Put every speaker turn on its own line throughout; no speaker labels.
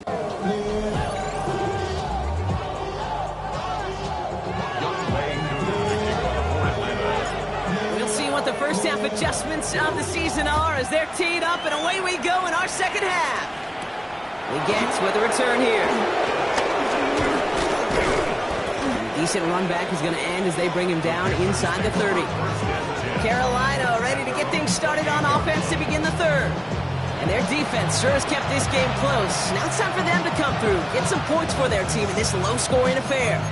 We'll see what the first half adjustments of the season are as they're teed up, and away we go in our second half. We get with a return here. Decent run back is going to end as they bring him down inside the 30. Carolina ready to get things started on offense to begin the third. And their defense sure has kept this game close. Now it's time for them to come through, get some points for their team in this low-scoring affair.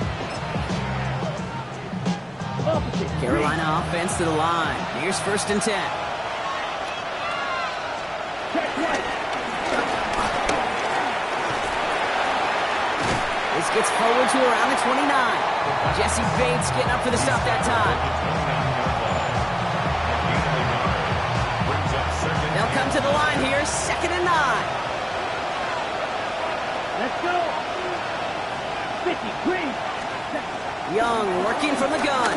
Carolina offense to the line. Here's 1st and 10. This gets forward to around the 29. Jesse Bates getting up for the stop that time. They'll come to the line here, 2nd and 9.
Let's go. 50, green.
Young working from the gun.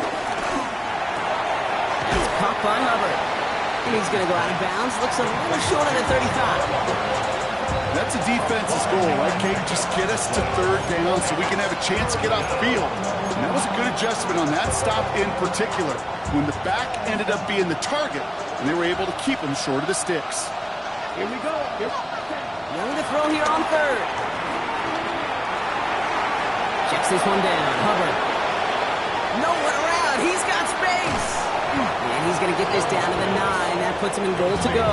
That's caught by Hubbard. He's going to go out of bounds. Looks a little short of the 35.
That's a defense's goal, right, Kate? Just get us to 3rd down so we can have a chance to get off the field. And that was a good adjustment on that stop in particular, when the back ended up being the target, and they were able to keep him short of the sticks.
Here we go.
Young to throw here on 3rd. Checks this one down. Hubbard. No one around. He's got space. And he's going to get this down to the 9. That puts him in goal to go.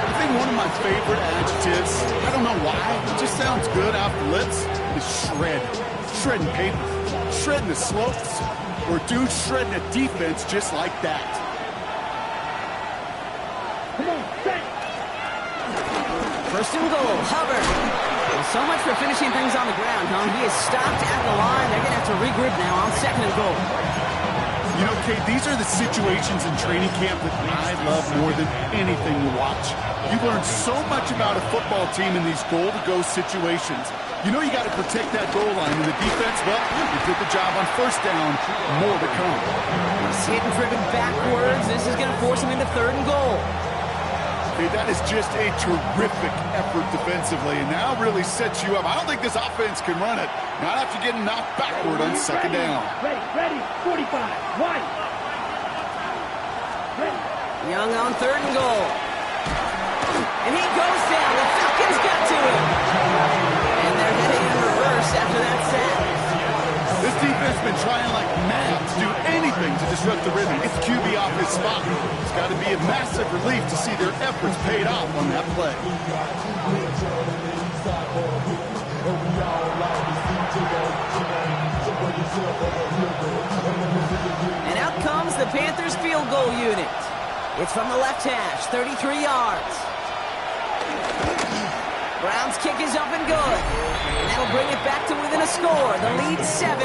I think one of my favorite adjectives, I don't know why, it just sounds good off the lips, is shred. Shredding paper. Shredding the slopes. Or dude shredding a defense just like that.
Come on, set.
1st and goal. Hubbard. Well, so much for finishing things on the ground, huh? He is stopped at the line. They're going to have to regroup now on 2nd and goal.
You know, Kate, these are the situations in training camp that I love more than anything to watch. You learn so much about a football team in these goal-to-go situations. You know you got to protect that goal line, and the defense, well, you did the job on 1st down. More to come.
He's hitting driven backwards. This is going to force him into 3rd and goal.
Hey, that is just a terrific effort defensively, and now really sets you up. I don't think this offense can run it, not after getting knocked backward on 2nd down.
Ready, 45, white. Ready.
Young on 3rd and goal. And he goes down. The Falcons got to him. And they're heading in reverse after that sack.
This defense has been trying like mad to do anything to disrupt the rhythm. Get the QB off his spot. It's got to be a massive relief to see their efforts paid off on that play.
And out comes the Panthers field goal unit. It's from the left hash, 33 yards. Brown's kick is up and good. And that'll bring it back to within a score. The lead 7.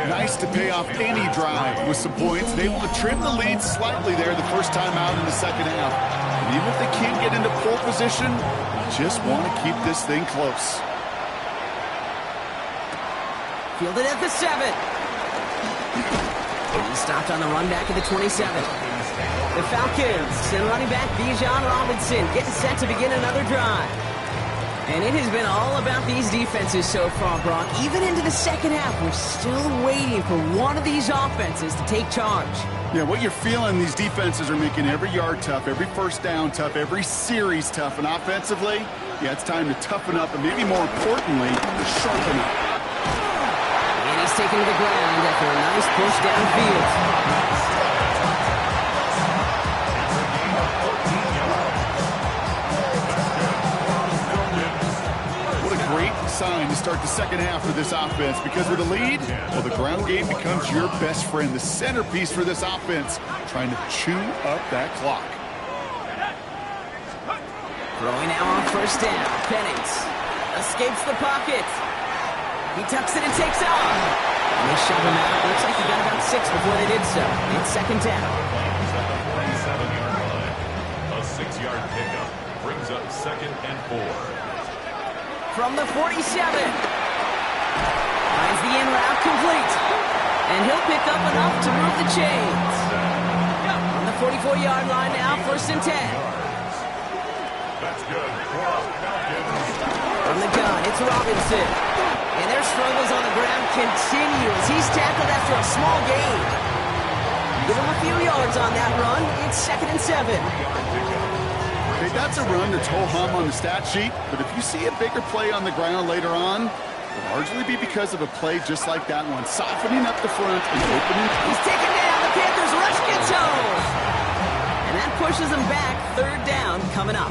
Nice to pay off any drive with some points. And able to trim the lead slightly there the first time out in the 2nd half. And even if they can't get into pole position, just want to keep this thing close.
Fielded at the 7. And he stopped on the run back at the 27. The Falcons and running back Bijan Robinson getting set to begin another drive. And it has been all about these defenses so far, Brock. Even into the 2nd half, we're still waiting for one of these offenses to take charge.
Yeah, what you're feeling, these defenses are making every yard tough, every 1st down tough, every series tough. And offensively, yeah, it's time to toughen up and maybe more importantly, sharpen up.
And he's taken to the ground after a nice push downfield.
Sign to start the 2nd half for this offense, because with a lead, well, the ground game becomes your best friend, the centerpiece for this offense, trying to chew up that clock.
Throwing now on 1st down. Penix escapes the pocket. He tucks it and takes off. And they shove him out. Looks like he got about 6 before they did so. It's 2nd down.
A 6-yard pickup brings up 2nd and 4.
From the 47. Finds the in route complete. And he'll pick up enough to move the chains. On the 44-yard line now, 1st and 10.
That's good.
From the gun, it's Robinson. And their struggles on the ground continue as he's tackled after a small gain. Give him a few yards on that run. It's 2nd and 7.
Okay, that's a run that's ho-hum on the stat sheet, but if you see a bigger play on the ground later on, it'll largely be because of a play just like that one, softening up the front and opening.
He's taken down. The Panthers rush gets home. And that pushes them back. 3rd down coming up.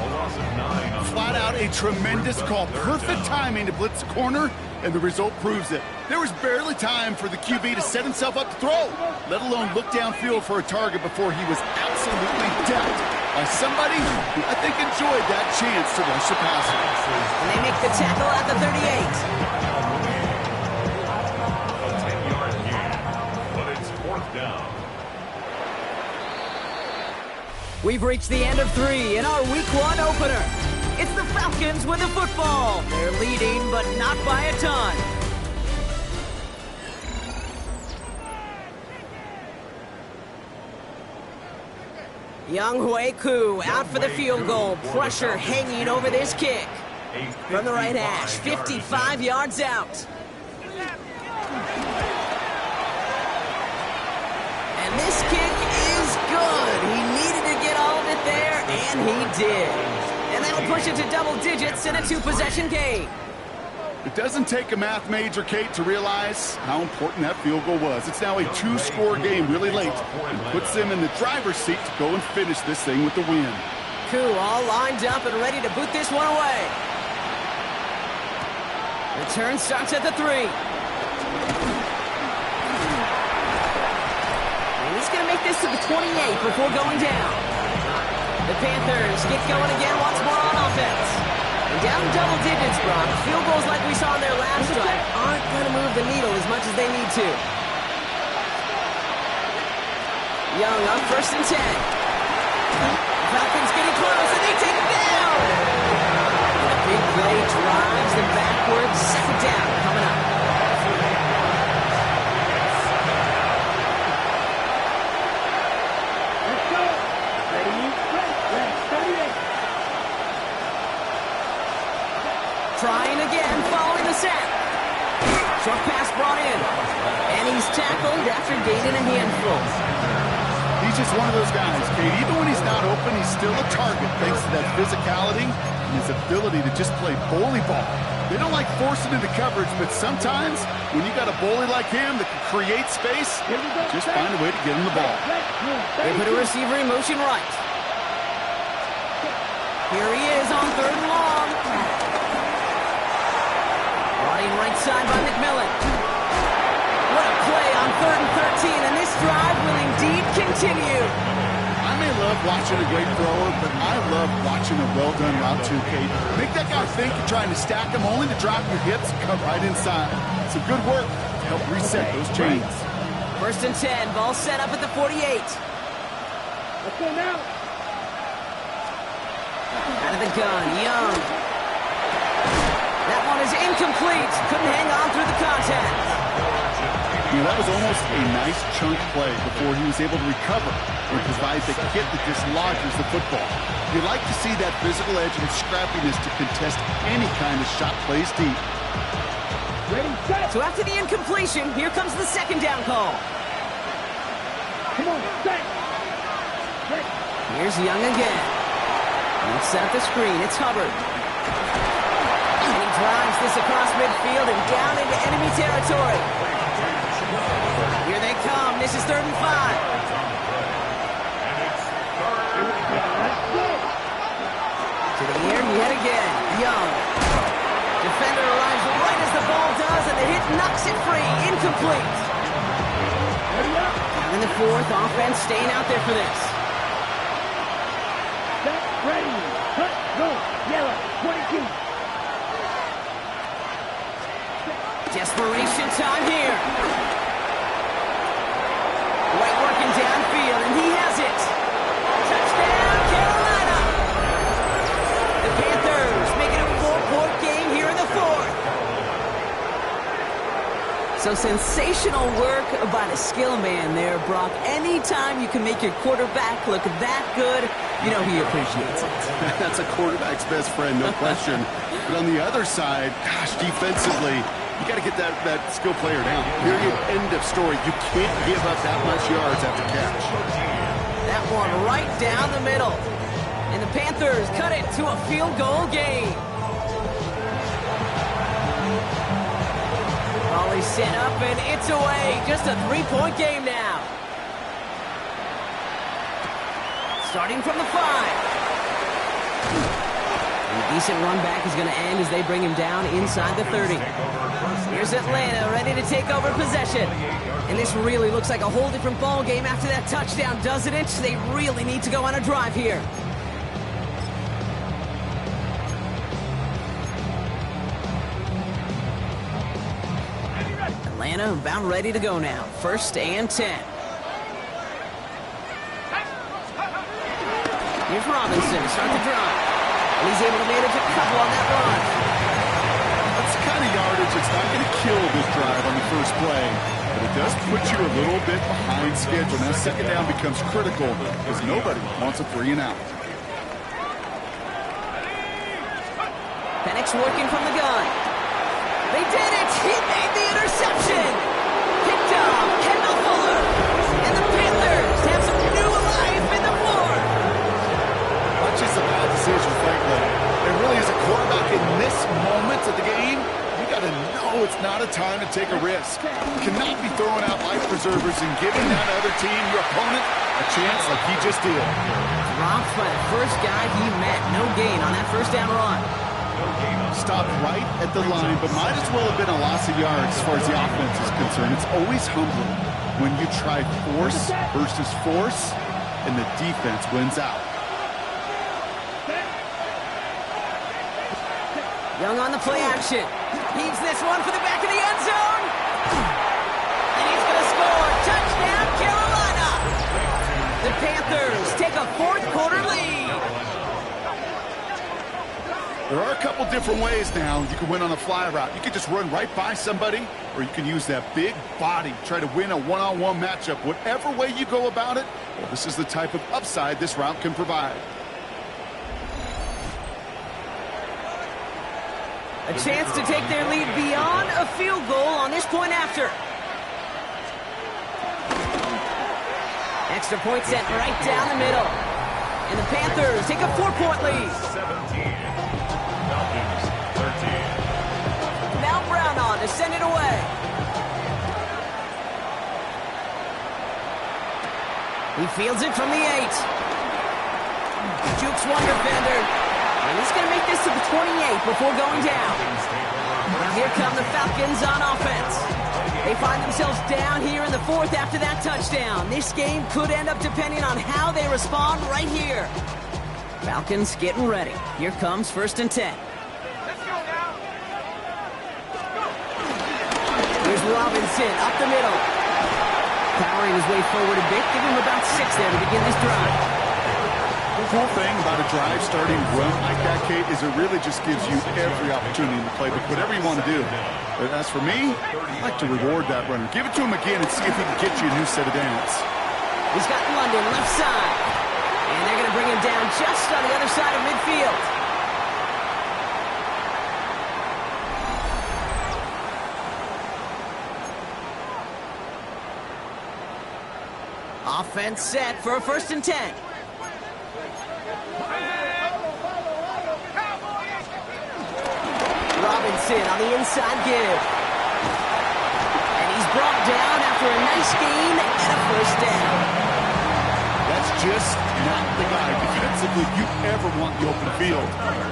Flat out a tremendous call. Perfect timing to blitz the corner, and the result proves it. There was barely time for the QB to set himself up to throw, let alone look downfield for a target before he was absolutely dealt by somebody who I think enjoyed that chance to rush the passer.
And they make the tackle at the 38.
A 10-yard gain, but it's 4th down.
We've reached the end of 3 in our Week 1 opener. It's the Falcons with the football. They're leading, but not by a ton. Young Hui-Koo out for the field goal. Pressure hanging over this kick. From the right hash, 55 yards out. And this kick is good. He needed to get all of it there, and he did. And that'll push it to double digits in a 2-possession game.
It doesn't take a math major, Kate, to realize how important that field goal was. It's now a 2-score game really late and puts them in the driver's seat to go and finish this thing with the win.
Koo all lined up and ready to boot this one away. Return starts at the 3. And he's going to make this to the 28 before going down. The Panthers get going again once more on offense. And down double digits, Brock. Field goals like we saw in their last drive aren't going to move the needle as much as they need to. Young on 1st and 10. Falcons getting close, and they take it down. And a big play drives them backwards. 2nd down coming up.
Let's go. Ready, ready, 38.
Trying again, following the sack. Short pass brought in. And he's tackled after gaining a handful.
He's just one of those guys, Kate. Even when he's not open, he's still a target thanks to that physicality and his ability to just play bully ball. They don't like forcing into coverage, but sometimes when you got a bully like him that can create space, just find a way to get him the ball.
They put a receiver in motion right. Here he is on 3rd and long. Running right side by McMillan. What a play on 3rd and 13, and this drive will indeed continue.
I may love watching a great thrower, but I love watching a well-done route too, Kate. Make that guy think you're trying to stack him only to drop your hips and come right inside. Some good work to help reset those chains.
1st and 10, ball set up at the 48.
Let's go now.
Out of the gun, Young. That one is incomplete. Couldn't hang on through the contact.
You know, that was almost a nice chunk play before he was able to recover and provide the hit that dislodges the football. You'd like to see that physical edge and scrappiness to contest any kind of shot plays deep.
Ready, set.
So after the incompletion, here comes the 2nd down call.
Come on, set. Ready.
Here's Young again. He'll set up the screen. It's Hubbard. And he drives this across midfield and down into enemy territory. Here they come. This is 3rd and 5. To the air yet again. Young. Defender arrives right as the ball does, and the hit knocks it free. Incomplete. And in the 4th, offense staying out there for this.
Set, ready. Cut, go. Yellow, 22.
Desperation time here. White working downfield, and he has it. Touchdown, Carolina. The Panthers making a 4-point game here in the 4th. So sensational work by the skill man there, Brock. Anytime you can make your quarterback look that good, you know he appreciates it.
That's a quarterback's best friend, no question. But on the other side, gosh, defensively, you got to get that skill player down. Period. End of story. You can't give up that much yards after catch.
That one right down the middle. And the Panthers cut it to a field goal game. Volley set up, and it's away. Just a 3-point game now. Starting from the 5. A decent run back is going to end as they bring him down inside the 30. Here's Atlanta ready to take over possession. And this really looks like a whole different ball game after that touchdown, doesn't it? They really need to go on a drive here. Atlanta about ready to go now. 1st and 10. Here's Robinson to start the drive. And he's able to manage a couple on that run.
That's the kind of yardage that's not going to kill this drive on the first play. But it does put you a little bit behind schedule. Now, 2nd down becomes critical because nobody wants a 3 and out.
Penix working from the gun. They did it! He made the interception! Picked off Kendall Fuller! And the Panthers have some new life in the 4th!
Not just a bad decision, frankly. It really is a quarterback in this moment of the game. You got to know it's not a time to take a risk. You cannot be throwing out life preservers and giving that other team, your opponent, a chance like he just did.
Dropped by the first guy he met. No gain on that 1st down run.
Stopped right at the line, but might as well have been a loss of yards as far as the offense is concerned. It's always humbling when you try force versus force, and the defense wins out.
Young on the play action. Heaves this one for the back of the end zone. And he's going to score. Touchdown, Carolina. The Panthers take a 4th quarter lead.
There are a couple different ways now you can win on a fly route. You can just run right by somebody, or you can use that big body, try to win a one-on-one matchup. Whatever way you go about it, well, this is the type of upside this route can provide.
A chance to take their lead beyond a field goal on this point after. Extra point set right down the middle. And the Panthers take a 4-point lead.
17. Falcons 13.
Now Brown on to send it away. He fields it from the 8. Jukes one defender. And he's going to make this to the 28 before going down. Now here come the Falcons on offense. They find themselves down here in the 4th after that touchdown. This game could end up depending on how they respond right here. Falcons getting ready. Here comes 1st and 10. Here's Robinson up the middle. Powering his way forward a bit. Give him about 6 there to begin this drive.
The cool thing about a drive starting run like that, Kate, is it really just gives you every opportunity in the playbook, whatever you want to do. But as for me, I like to reward that runner. Give it to him again and see if he can get you a new set of downs.
He's got London left side. And they're going to bring him down just on the other side of midfield. Offense set for a 1st and 10. Robinson on the inside give. And he's brought down after a nice gain and a 1st down.
That's just not the guy defensively you ever want in the open field.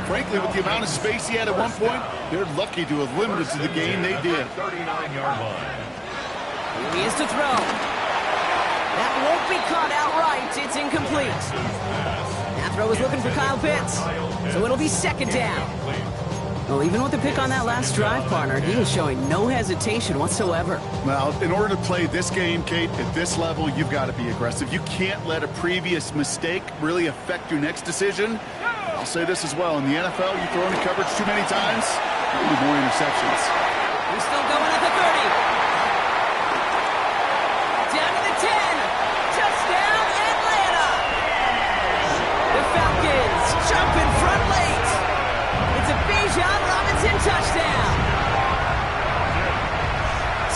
Frankly, with the amount of space he had at one point, they're lucky to have limited to the game they did.
39-yard line.
Here he is to throw. That won't be caught outright. It's incomplete. That throw was looking for Kyle Pitts. So it'll be 2nd down. Well, even with the pick on that last drive, partner, he is showing no hesitation whatsoever.
Well, in order to play this game, Kate, at this level, you've got to be aggressive. You can't let a previous mistake really affect your next decision. I'll say this as well. In the NFL, you throw into coverage too many times, you'll be more interceptions.
He's still going at the 30.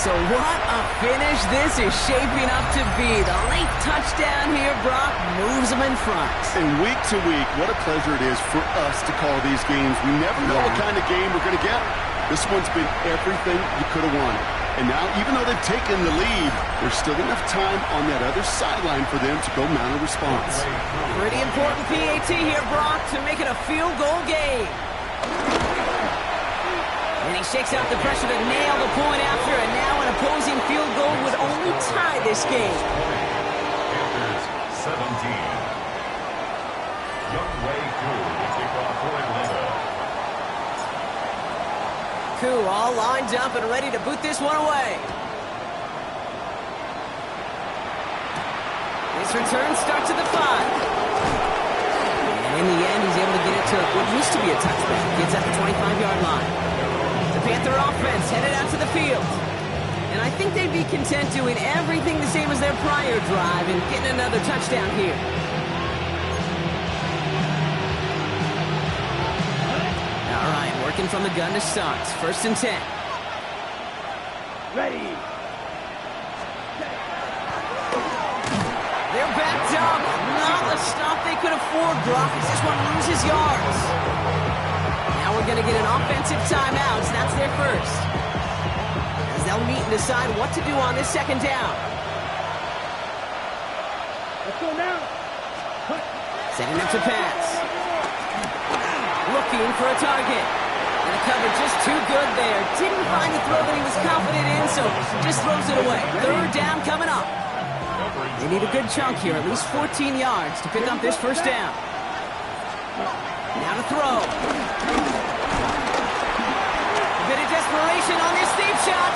So what a finish this is shaping up to be. The late touchdown here, Brock, moves them in front.
And week to week, what a pleasure it is for us to call these games. We never know what kind of game we're going to get. This one's been everything you could have wanted. And now, even though they've taken the lead, there's still enough time on that other sideline for them to go mount a response.
Pretty important PAT here, Brock, to make it a field goal game. And he shakes out the pressure to nail the point after, and now an opposing field goal would only tie this game.
Panthers 17. Young Wei Koo will kick off for Atlanta.
Koo all lined up and ready to boot this one away. His return starts at the 5. And in the end, he's able to get it to what used to be a touchback. Gets at the 25-yard line. The Panther offense headed out to the field. And I think they'd be content doing everything the same as their prior drive and getting another touchdown here. All right, working from the gun to start. 1st and 10.
Ready.
They're backed up. Not the stop they could afford, Brock, as this one loses yards. Now we're going to get an offensive timeout. That's their first. As they'll meet and decide what to do on this 2nd down.
Let's go now.
Setting up to pass. Looking for a target. And the cover just too good there. Didn't find the throw that he was confident in, so just throws it away. 3rd down coming up. They need a good chunk here, at least 14 yards to pick up this 1st down. Now to throw. A bit of desperation on this deep shot.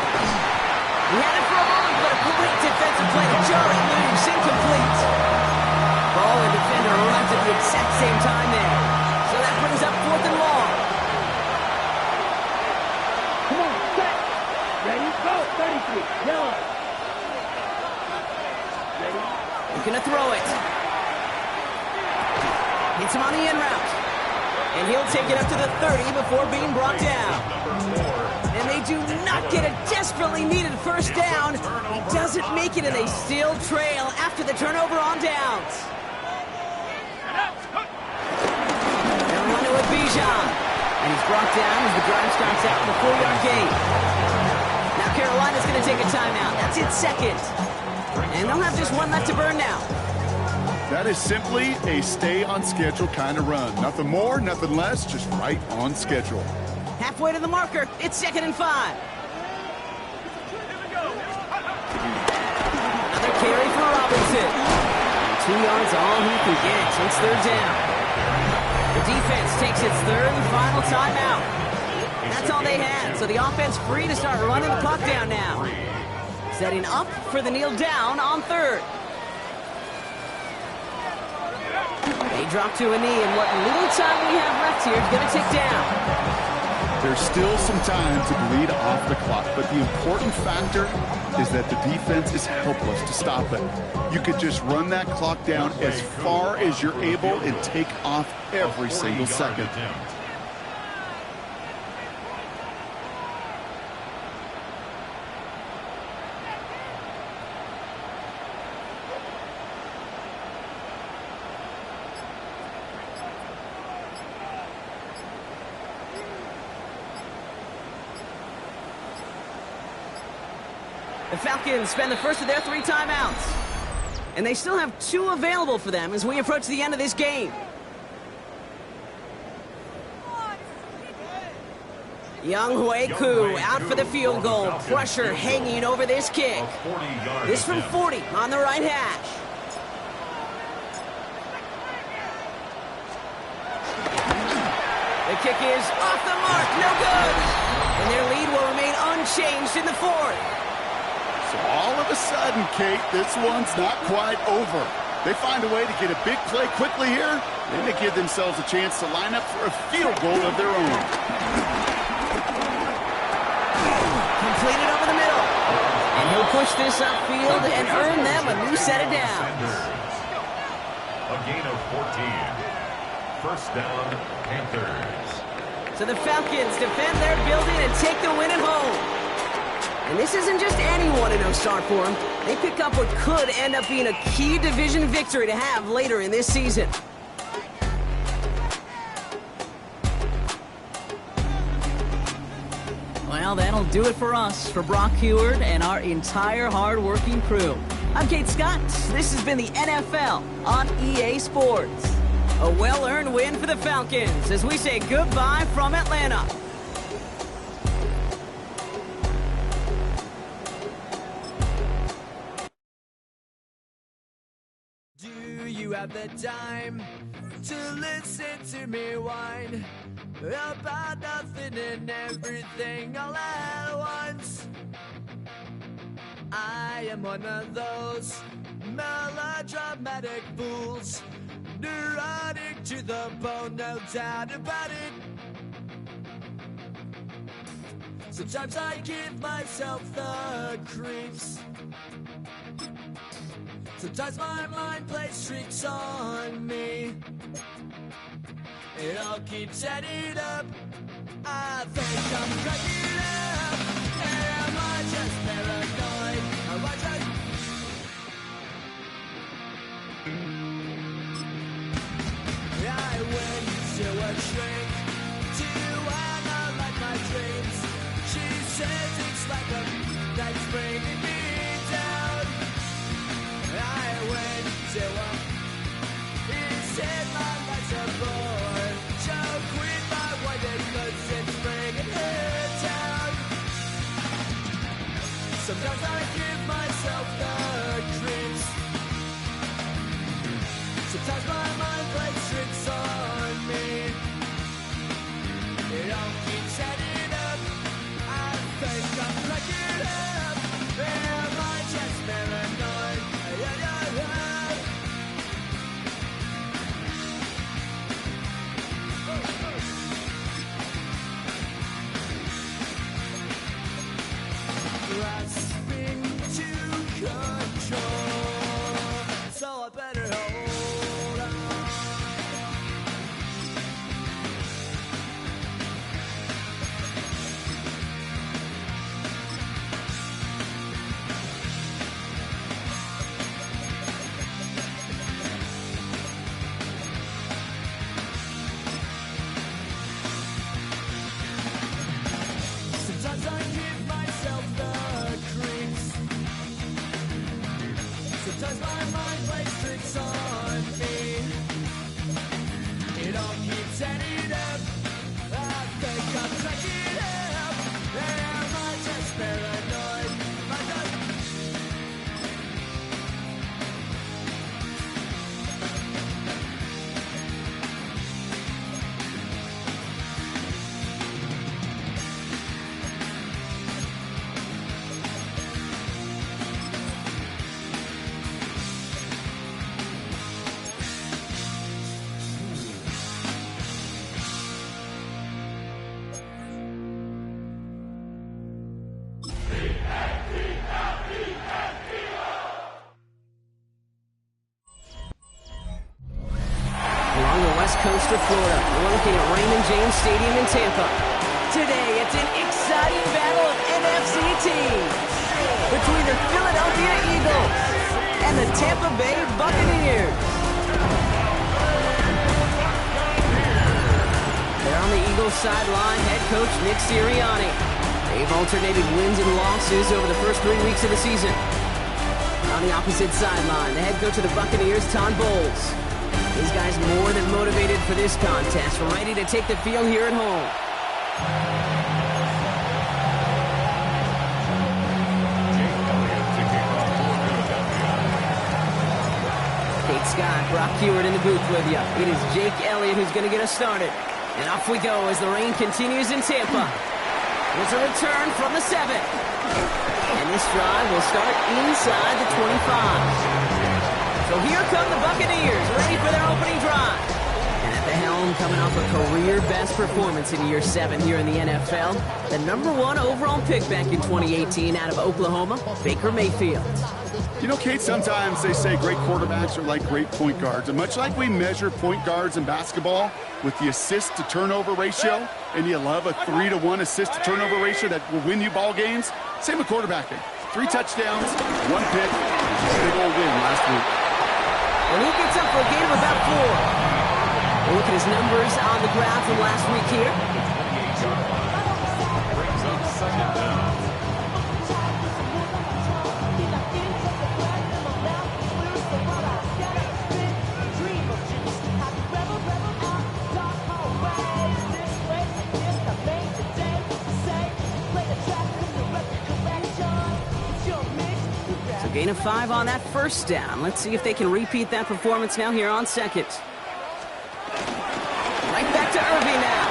He had it for a moment, but a great defensive play. Jarring loose, incomplete. Ball and defender arrived at the exact same time there. So that brings up 4th and long.
Come on, set. Ready, go. 33. Yellow. Ready.
Looking to throw it. Hits him on the in route. And he'll take it up to the 30 before being brought down. And they do not get a desperately needed 1st down. He doesn't make it, and they still trail after the turnover on downs. They're running with Bijan. And he's brought down as the drive starts out in the 4-yard gain. Now Carolina's going to take a timeout. That's its 2nd. And they'll have just one left to burn now.
That is simply a stay-on-schedule kind of run. Nothing more, nothing less, just right on schedule.
Halfway to the marker, it's 2nd and 5. Another carry for Robinson. 2 yards all he can get. It's 3rd down. The defense takes its 3rd and final timeout. That's all they had, so the offense free to start running the clock down now. Setting up for the kneel down on 3rd. They drop to a knee, and what little time we have left here is going to tick down.
There's still some time to bleed off the clock, but the important factor is that the defense is helpless to stop it. You could just run that clock down as far as you're able and take off every single second.
The Falcons spend the first of their 3 timeouts. And they still have 2 available for them as we approach the end of this game. Young Wei Koo out for the field goal. Pressure hanging over this kick. This from 40 on the right hash. The kick is off the mark, no good. And their lead will remain unchanged in the 4th.
So all of a sudden, Kate, this one's not quite over. They find a way to get a big play quickly here, then they give themselves a chance to line up for a field goal of their own.
Completed over the middle. And he'll push this upfield and earn them a new set of downs.
A gain of 14. 1st down, Panthers.
So the Falcons defend their building and take the win at home. And this isn't just any 1-0 start for them. They pick up what could end up being a key division victory to have later in this season.
Well, that'll do it for us, for Brock Heward and our entire hard-working crew. I'm Kate Scott. This has been the NFL on EA Sports.
A well-earned win for the Falcons as we say goodbye from Atlanta.
Do you have the time to listen to me whine about nothing and everything all at once? I am one of those melodramatic fools, neurotic to the bone, no doubt about it. Sometimes I give myself the creeps. Sometimes my mind plays tricks on me. It all keeps adding up. I think I'm cracking up. Am I just paranoid? Am I just... I went to a shrink to analyze my dreams. She says it's like a that's bringing me down. I went to a... He said my life's a bore. So quit my wife cause it's bringing her down. Sometimes I give myself the creeps. Sometimes my mind plays tricks on me. It all keeps adding up. I think I'm cracking up. Am I just paranoid? Yeah, yeah, yeah. Grasping to control, so I better hold on. Sometimes I give myself the creeps. Sometimes my mind plays tricks on me. It all keeps adding up. I think I'm cracking up. Am I just paranoid? Am I just...
Along the west coast of Florida, we're looking at Raymond James Stadium in Tampa. Today, it's an exciting battle of NFC teams between the Philadelphia Eagles and the Tampa Bay Buccaneers. They're on the Eagles sideline, head coach Nick Sirianni. They've alternated wins and losses over the first 3 weeks of the season. On the opposite sideline, the head coach of the Buccaneers, Todd Bowles. These guys more than motivated for this contest, ready to take the field here at home. Kate Scott, Brock Heward in the booth with you. It is Jake Elliott who's going to get us started. And off we go as the rain continues in Tampa. There's a return from the 7. And this drive will start inside the 25. So here come the Buccaneers, ready for their opening drive. And at the helm, coming off a career-best performance in year 7 here in the NFL, the #1 overall pick back in 2018 out of Oklahoma, Baker Mayfield.
You know, Kate, sometimes they say great quarterbacks are like great point guards. And much like we measure point guards in basketball with the assist-to-turnover ratio, and you love a 3-to-1 assist-to-turnover ratio that will win you ball games, same with quarterbacking. 3 touchdowns, 1 pick, big old win last week.
And he gets up for a gain of about 4. We'll look at his numbers on the ground from last week here.
Brings up second down.
So gain of 5 on that first down. Let's see if they can repeat that performance now here on second. Right back to Irving now.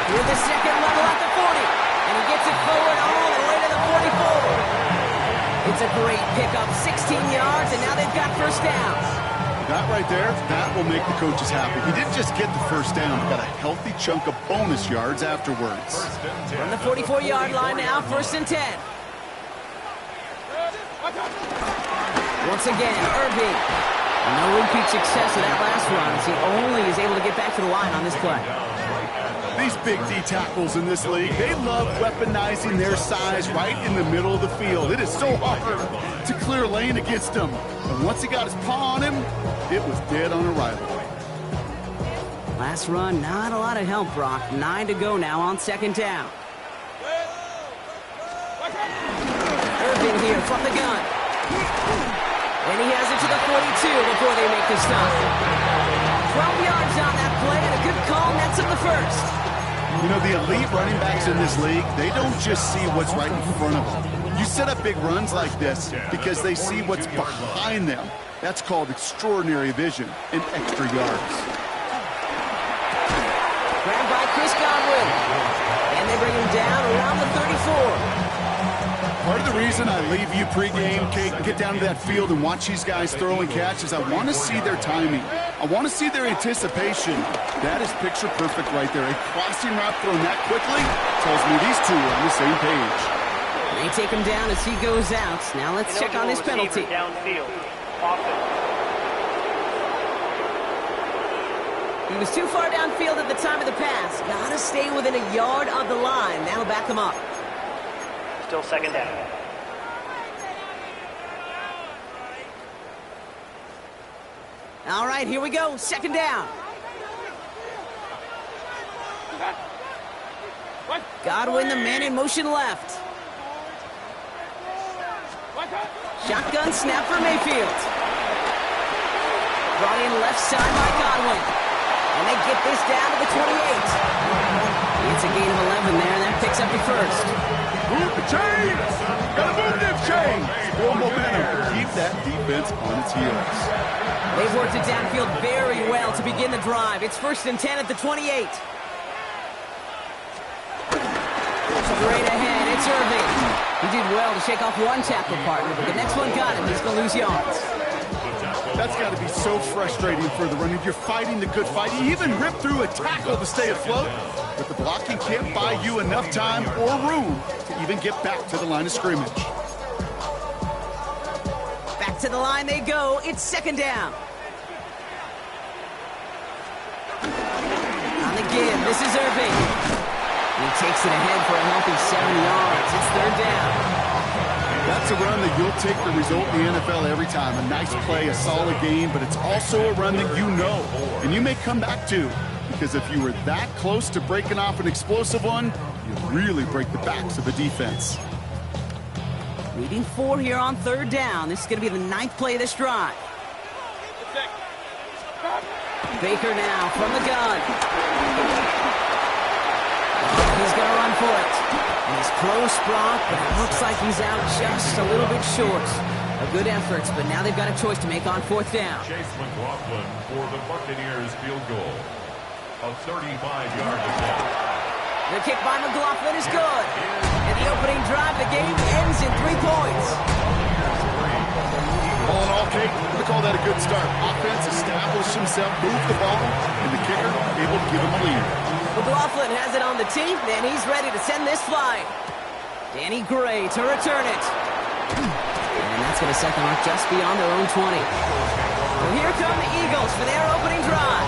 With the second level at the 40. And he gets it forward all the way to the 44. It's a great pickup, 16 yards, and now they've got first down.
That right there, that will make the coaches happy. He didn't just get the first down, he got a healthy chunk of bonus yards afterwards.
From the 44-yard line now, 1st and 10. Once again, Irving. No repeat success of that last run as he only is able to get back to the line on this play.
These big D tackles in this league, they love weaponizing their size right in the middle of the field. It is so hard to clear lane against them. And once he got his paw on him, it was dead on arrival.
Last run, not a lot of help, Brock. 9 to go now on 2nd down. Irving here from the gun. And he has it to the 42 before they make the stop. 12 yards on that play, and a good call nets him the first.
You know, the elite running backs in this league, they don't just see what's right in front of them. You set up big runs like this because they see what's behind them. That's called extraordinary vision and extra yards.
Grabbed by Chris Godwin. And they bring him down around the 34.
Part of the reason I leave you pregame, Kate, and get down to that field and watch these guys throw and catch is I want to see their timing. I want to see their anticipation. That is picture perfect right there. A crossing route thrown that quickly tells me these two are on the same page.
They take him down as he goes out. Now let's check on his penalty.
Downfield.
He was too far downfield at the time of the pass. Gotta stay within a yard of the line. That'll back him up.
Still 2nd down.
All right, here we go. 2nd down. Godwin, the man in motion left. Shotgun snap for Mayfield. Brought in left side by Godwin. And they get this down to the 28. It's a gain of 11 there, and that picks up the first.
Move the chain! Gotta move this chain! Build momentum. Keep that defense on its heels.
They've worked it downfield very well to begin the drive. It's 1st and 10 at the 28. Straight ahead, it's Irving. He did well to shake off one tackle partner, but the next one got him. He's going to lose yards.
That's got to be so frustrating for the running. You're fighting the good fight. You even rip through a tackle to stay afloat, but the blocking can't buy you enough time or room to even get back to the line of scrimmage.
Back to the line they go. It's 2nd down. On the give, this is Irving. He takes it ahead for a healthy 7 yards. It's 3rd down.
That's a run that you'll take the result in the NFL every time. A nice play, a solid game, but it's also a run that you know and you may come back to, because if you were that close to breaking off an explosive one, you really break the backs of the defense.
Needing 4 here on 3rd down. This is going to be the 9th play of this drive. Baker now from the gun. He's going to run for it. And he's close, Brock, but it looks like he's out just a little bit short. A good effort, but now they've got a choice to make on 4th down.
Chase McLaughlin for the Buccaneers field goal. A 35-yard attempt.
The kick by McLaughlin is good. And the opening drive, the game ends in 3 points.
All in all, Kate, we call that a good start. Offense established himself, moved the ball, and the kicker able to give him a lead.
McLaughlin has it on the tee, and he's ready to send this flying. Danny Gray to return it. And That's going to set them up just beyond their own 20. So here come the Eagles for their opening drive.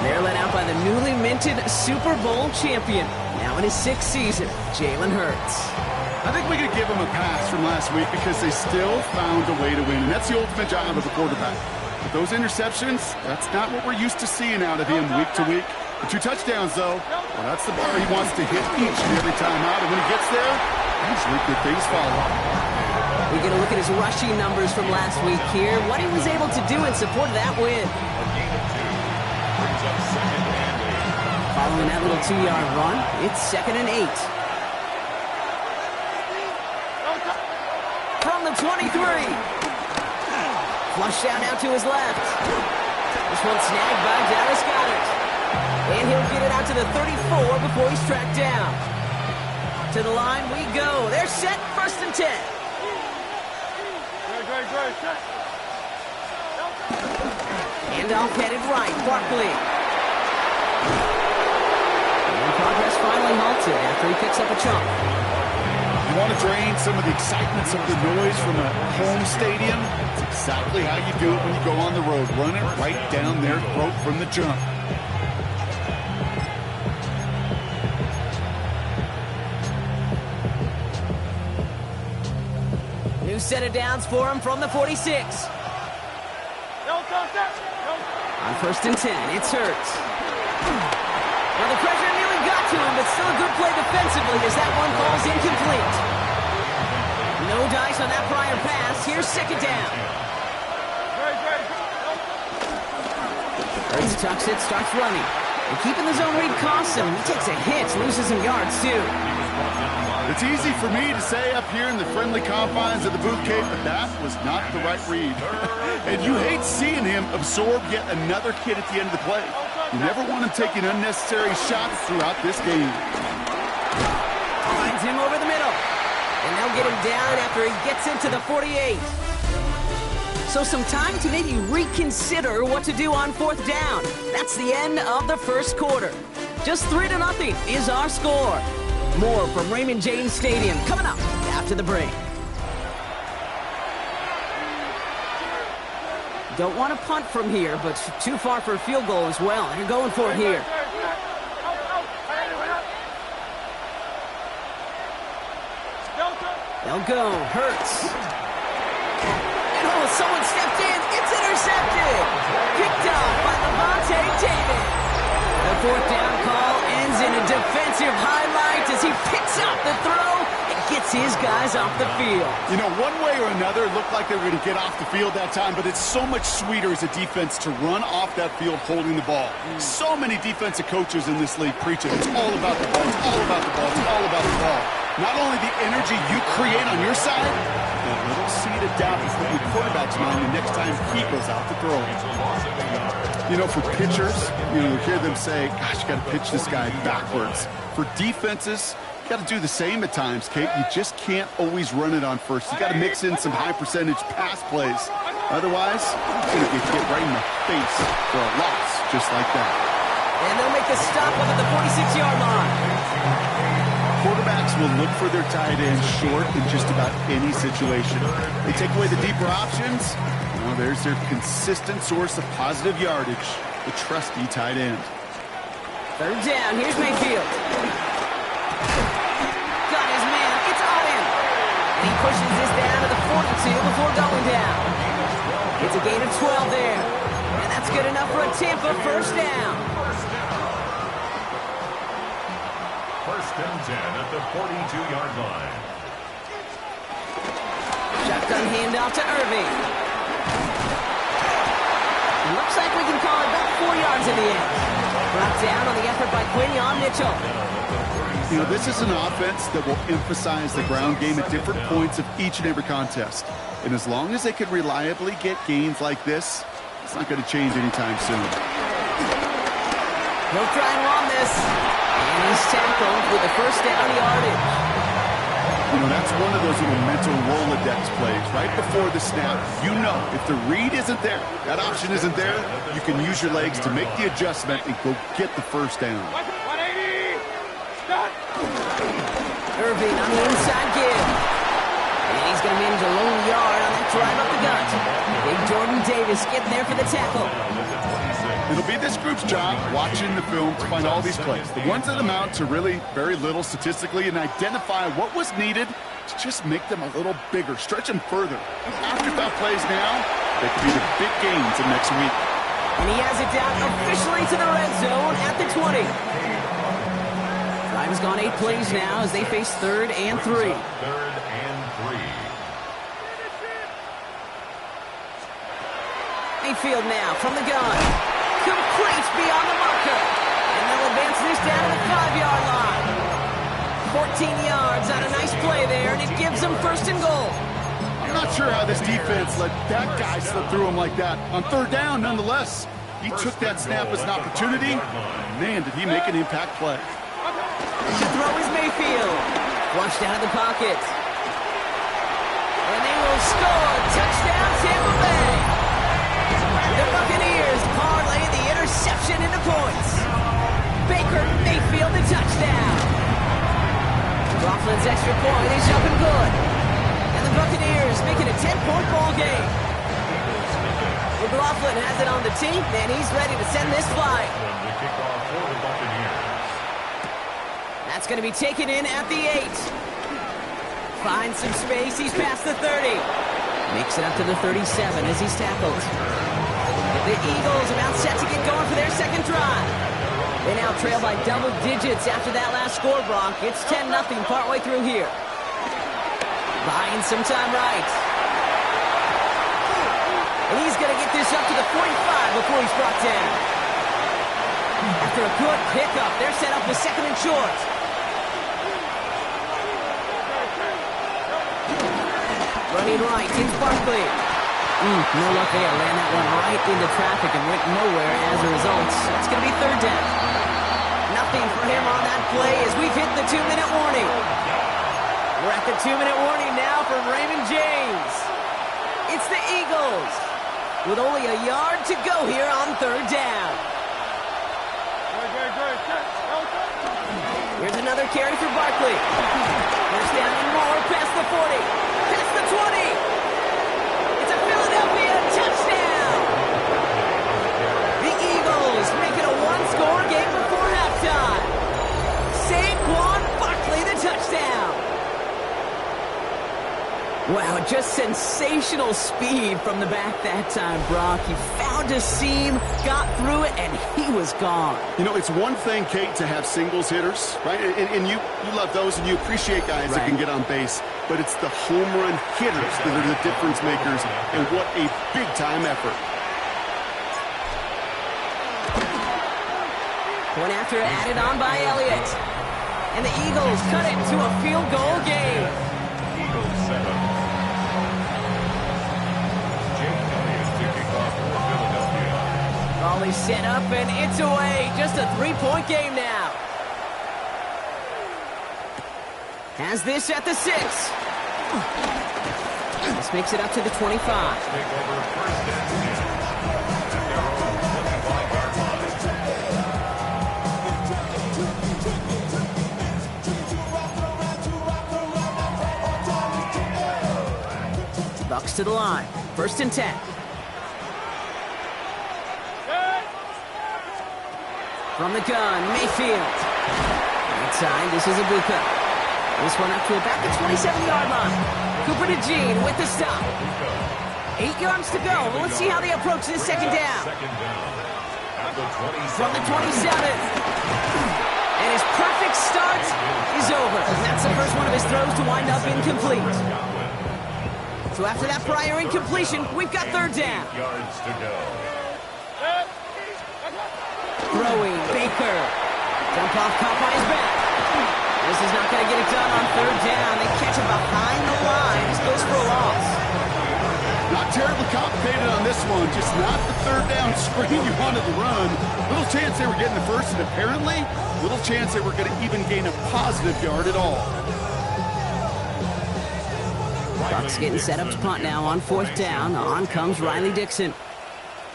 They're led out by the newly minted Super Bowl champion, now in his 6th season, Jalen Hurts.
I think we could give him a pass from last week because they still found a way to win, and that's the ultimate job of a quarterback. But those interceptions, that's not what we're used to seeing out of him week to week. The 2 touchdowns, though, well, that's the bar he wants to hit each and every time out, and when he gets there, usually good things follow.
We get a look at his rushing numbers from last week here, what he was able to do in support of that win. Following that little 2-yard run, it's 2nd and 8. From the 23. Flushed out now to his left. This one snagged by Dallas Goedert. And he'll get it out to the 34 before he's tracked down. To the line we go. They're set, 1st and 10. Handoff headed right, Barkley. And progress finally halted after he picks up a chunk.
You want to drain some of the excitement, some of the noise from a home stadium? It's exactly how you do it when you go on the road. Run it right down their throat from the jump.
New set of downs for him from the 46. On 1st and 10, it's Hurts. Well, the pressure nearly got to him, but still a good play defensively as that one falls incomplete. No dice on that prior pass. Here's 2nd down. Hurts tucks it, starts running. And keeping the zone read costs him. He takes a hit, loses some yards, too.
It's easy for me to say up here in the friendly confines of the booth, Kate, but that was not the right read. And you hate seeing him absorb yet another hit at the end of the play. You never want him taking unnecessary shots throughout this game.
Finds him over the middle. And they'll get him down after he gets into the 48. So some time to maybe reconsider what to do on 4th down. That's the end of the 1st quarter. Just 3-0 is our score. More from Raymond James Stadium coming up after the break. Don't want to punt from here, but too far for a field goal as well. You're going for it here. They'll go. Hurts. And someone stepped in. It's intercepted. Picked off by Levante David. The 4th down call ends in a defensive highlight as he picks up the throw and gets his guys off the field.
You know, one way or another, it looked like they were going to get off the field that time, but it's so much sweeter as a defense to run off that field holding the ball. So many defensive coaches in this league preach it. It's all about the ball. It's all about the ball. It's all about the ball. Not only the energy you create on your side, that little seed of doubt you put in the quarterback's mind the next time he goes out to throw. You know, for pitchers, you hear them say, gosh, you got to pitch this guy backwards. For defenses, you got to do the same at times, Kate. You just can't always run it on first. You got to mix in some high-percentage pass plays. Otherwise, you're going to get hit right in the face for a loss just like that.
And they'll make the stop up at the 46-yard line.
Quarterbacks will look for their tight end short in just about any situation. They take away the deeper options. Well, there's their consistent source of positive yardage, the trusty tight end.
3rd down. Here's Mayfield. Got his man. It's Owen. And he pushes this down to the 42 before going down. It's a gain of 12 there. And that's good enough for a Tampa 1st down.
1st and 10 at the 42-yard line.
Shotgun handoff to Irving. Looks like we can call it about 4 yards in the end. Brought down on the effort by Quinion Mitchell.
You know, this is an offense that will emphasize the ground game at different points of each and every contest. And as long as they can reliably get gains like this, it's not going to change anytime soon.
He'll try and run this. And he's tackled with the 1st down yardage.
You know, that's one of those little mental Rolodex plays. Right before the snap, you know if the read isn't there, that option isn't there, you can use your legs to make the adjustment and go get the 1st down.
180! Stop!
Irving on the inside give. And he's going to manage a lone yard on that drive up the gut. Big Jordan Davis getting there for the tackle.
It'll be this group's job, watching the film, to find all these plays. The ones that amount to really very little statistically, and identify what was needed to just make them a little bigger, stretch them further. After foul plays now, they could be the big gains of next week.
And he has it down officially to the red zone at the 20. Drive has gone 8 plays now as they face 3rd and 3.
3rd and 3.
Mayfield now from the gun. Complete beyond the marker. And they'll advance this down to the 5-yard line. 14 yards on a nice play there, and it gives them 1st and goal.
I'm not sure how this defense let that guy slip through him like that. On 3rd down, nonetheless, he took that snap as an opportunity. Man, did he make an impact play.
To throw is Mayfield. Flushed out of the pocket. And they will score. Touchdown, Tampa Bay. The Buccaneers parlay the interception into points. Baker Mayfield the touchdown. Coughlin's extra point is up and good. And the Buccaneers making a 10-point ball game. McLaughlin has it on the tee, and he's ready to send this flight.
The kickoff for the Buccaneers.
That's going to be taken in at the 8. Finds some space. He's past the 30. Makes it up to the 37 as he's tackled. The Eagles about set to get going for their 2nd drive. They now trail by double digits after that last score, Brock. It's 10-0 partway through here. Buying some time right. And he's going to get this up to the 45 before he's brought down. After a good pickup, they're set up with 2nd and short. Running right, it's Barkley. No luck there. Ran that one right into traffic and went nowhere as a result. It's going to be 3rd down. Nothing for him on that play as we've hit the 2-minute warning. We're at the 2-minute warning now from Raymond James. It's the Eagles with only a yard to go here on 3rd down. Here's another carry for Barkley. First down and more past the 40. Past the 20. It's a Philadelphia touchdown. The Eagles make it a 1-score game before halftime. Saquon Barkley the touchdown. Wow, just sensational speed from the back that time, Brock. He found a seam, got through it, and he was gone.
You know, it's one thing, Kate, to have singles hitters, right? And you love those, and you appreciate guys that can get on base. But it's the home run hitters that are the difference makers, and what a big-time effort.
Point after added on by Elliott. And the Eagles cut it to a field goal game.
Eagles set up.
Ball is set up and it's away. Just a 3-point game now. Has this at the 6. This makes it up to the 25.
Take over 1st and 10. At their own 25-yard line.
Bucks to the line. 1st and 10. From the gun, Mayfield. Outside, this is Ibuka. This one up to about the 27-yard line. Cooper to Jean with the stop. 8 yards to go. Well, let's see how they approach this 2nd down. From the 27. And his perfect start is over. And that's the first one of his throws to wind up incomplete. So after that prior incompletion, we've got 3rd down.
Yards to go.
Throwing, Baker. Jump off, caught by his back. This is not going to get it done on 3rd down. They catch him behind the line. This goes for a loss.
Not terribly complicated on this one. Just not the 3rd down screen you wanted to run. Little chance they were getting the first, and apparently, little chance they were going to even gain a positive yard at all.
Bucks getting set up to punt now on 4th down. On comes Riley Dixon.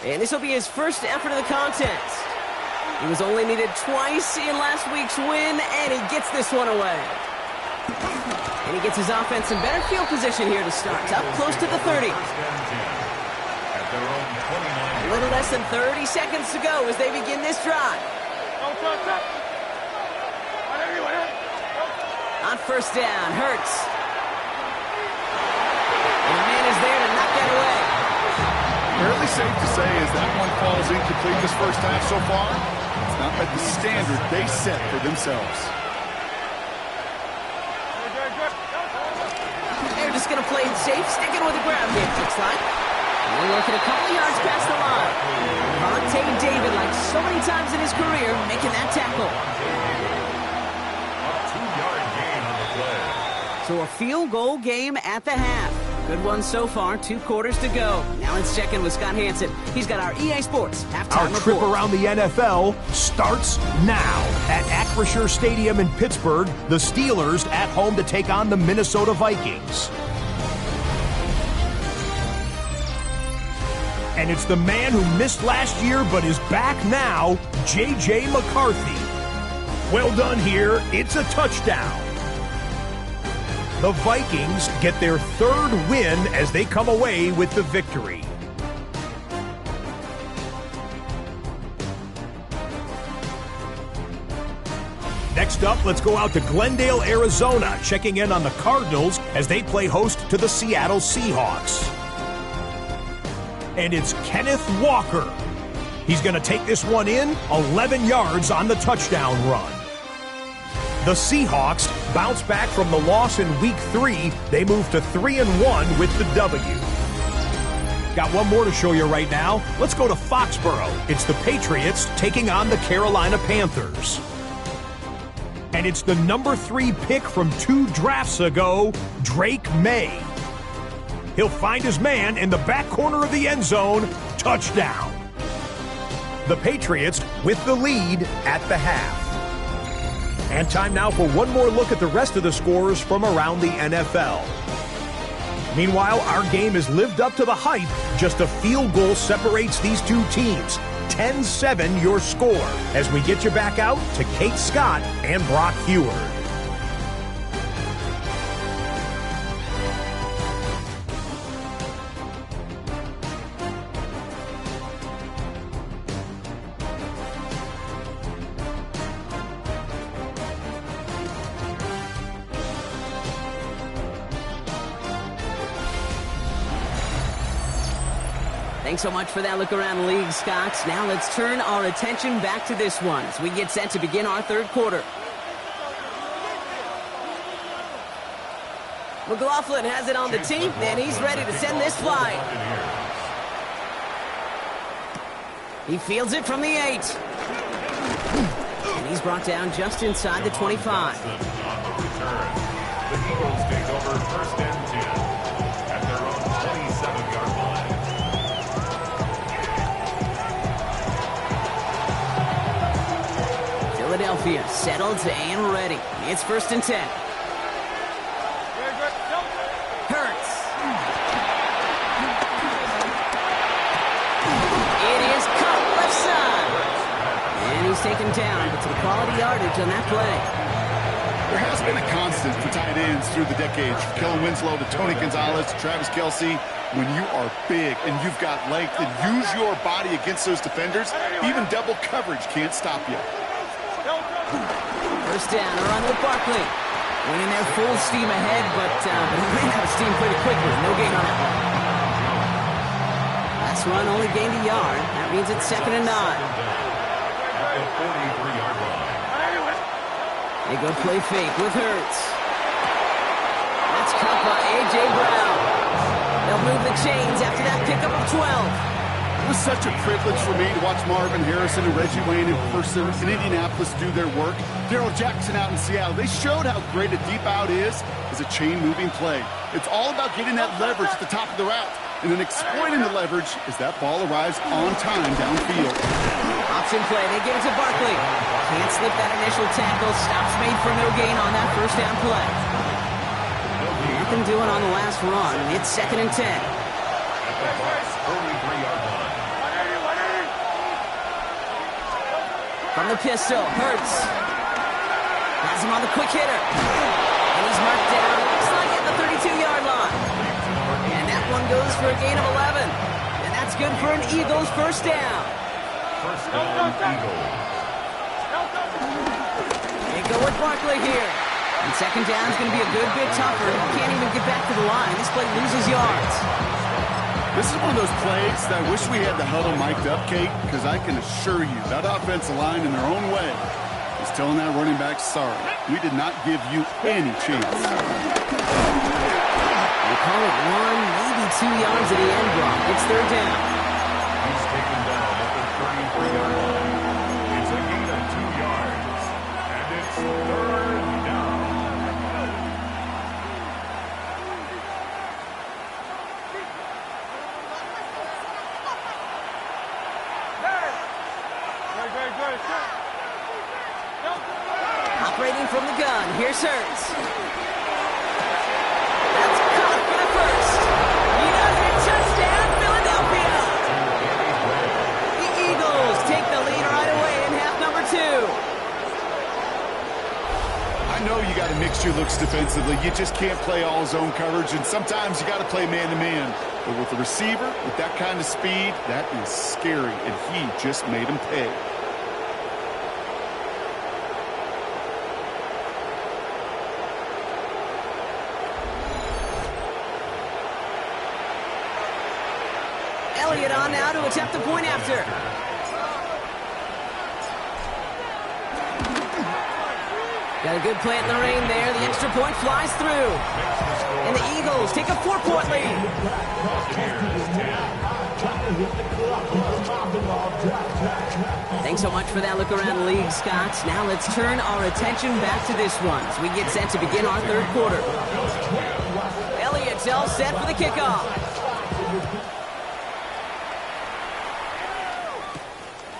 And this will be his first effort of the contest. He was only needed twice in last week's win, and he gets this one away. And he gets his offense in better field position here to start. Up close to the 30. A little less than 30 seconds to go as they begin this drive. On first down, Hurts. And the man is there to knock that away.
Fairly safe to say as that one falls incomplete this first half so far. It's not met the standard they set for themselves.
They're just going to play it safe, sticking with the ground game, looks like. And they're looking a couple of yards past the line. Vontae David, like so many times in his career, making that tackle.
A 2-yard gain on the play.
So a field goal game at the half. Good one so far, 2 quarters to go. Now let's check in with Scott Hansen. He's got our EA Sports halftime
report. Our trip around the NFL starts now. At Acrisure Stadium in Pittsburgh, the Steelers at home to take on the Minnesota Vikings. And it's the man who missed last year but is back now, J.J. McCarthy. Well done here. It's a touchdown. The Vikings get their 3rd win as they come away with the victory. Next up, let's go out to Glendale, Arizona, checking in on the Cardinals as they play host to the Seattle Seahawks. And it's Kenneth Walker. He's going to take this one in, 11 yards on the touchdown run. The Seahawks bounce back from the loss in Week 3. They move to 3-1 with the W. Got one more to show you right now. Let's go to Foxborough. It's the Patriots taking on the Carolina Panthers. And it's the number 3 pick from 2 drafts ago, Drake May. He'll find his man in the back corner of the end zone. Touchdown. The Patriots with the lead at the half. And time now for one more look at the rest of the scores from around the NFL. Meanwhile, our game has lived up to the hype. Just a field goal separates these two teams. 10-7 your score as we get you back out to Kate Scott and Brock Heward.
Thanks so much for that look around the league, Scott. Now let's turn our attention back to this one as we get set to begin our 3rd quarter. McLaughlin has it on the tee, and he's ready to send this flying. He fields it from the 8. And he's brought down just inside the 25.
On the return, the Eagles take over 1st and 10 at their own 27-yard line.
Philadelphia settled and ready. It's 1st and 10. Hurts. It is caught left side. And he's taken down, but some quality yardage on that play.
There has been a constant for tight ends through the decades. From Kellen Winslow to Tony Gonzalez to Travis Kelce. When you are big and you've got length and use your body against those defenders, even double coverage can't stop you.
First down, a run with Barkley. Went in there full steam ahead, but he ran out of steam pretty quickly. No gain on that one. Last run only gained a yard. That means it's 2nd and 9.
At the 43-yard line.
They go play fake with Hurts. That's caught by A.J. Brown. They'll move the chains after that pickup of 12.
It was such a privilege for me to watch Marvin Harrison and Reggie Wayne in person in Indianapolis do their work. Darrell Jackson out in Seattle. They showed how great a deep out is as a chain-moving play. It's all about getting that leverage at the top of the route and then exploiting the leverage as that ball arrives on time downfield.
Option play. They give it to Barkley. Can't slip that initial tackle. Stops made for no gain on that first down play. Nothing doing on the last run. It's 2nd and 10.
At the 33-yard line.
From the pistol, Hurts has him on the quick hitter. And he's marked down 22-yard line. And that one goes for a gain of 11. And that's good for an Eagles first down.
First down, Eagles.
They go with Barkley here. And second down is going to be a good bit tougher. He can't even get back to the line. This play loses yards.
This is one of those plays that I wish we had the huddle mic'd up, Kate, because I can assure you that offensive line in their own way is telling that running back, sorry, we did not give you any chance.
They call it 1, maybe 2 yards at the end block. It's third down.
He's taken down at the 33-yard line. It's a gain of 2 yards. And it's third down.
Operating from the gun, here's Hurts. That's caught for the first. He does it, touchdown, Philadelphia! The Eagles take the lead right away in half number 2.
I know you got to mix your looks defensively. You just can't play all zone coverage, and sometimes you got to play man-to-man. But with the receiver, with that kind of speed, that is scary, and he just made him pay.
Elliott on now to attempt the point after. Got a good plant in the rain there. The extra point flies through. And the Eagles take a 4-point lead. Thanks so much for that look around the league, Scott. Now let's turn our attention back to this one as we get set to begin our third quarter. Elliott's all set for the kickoff.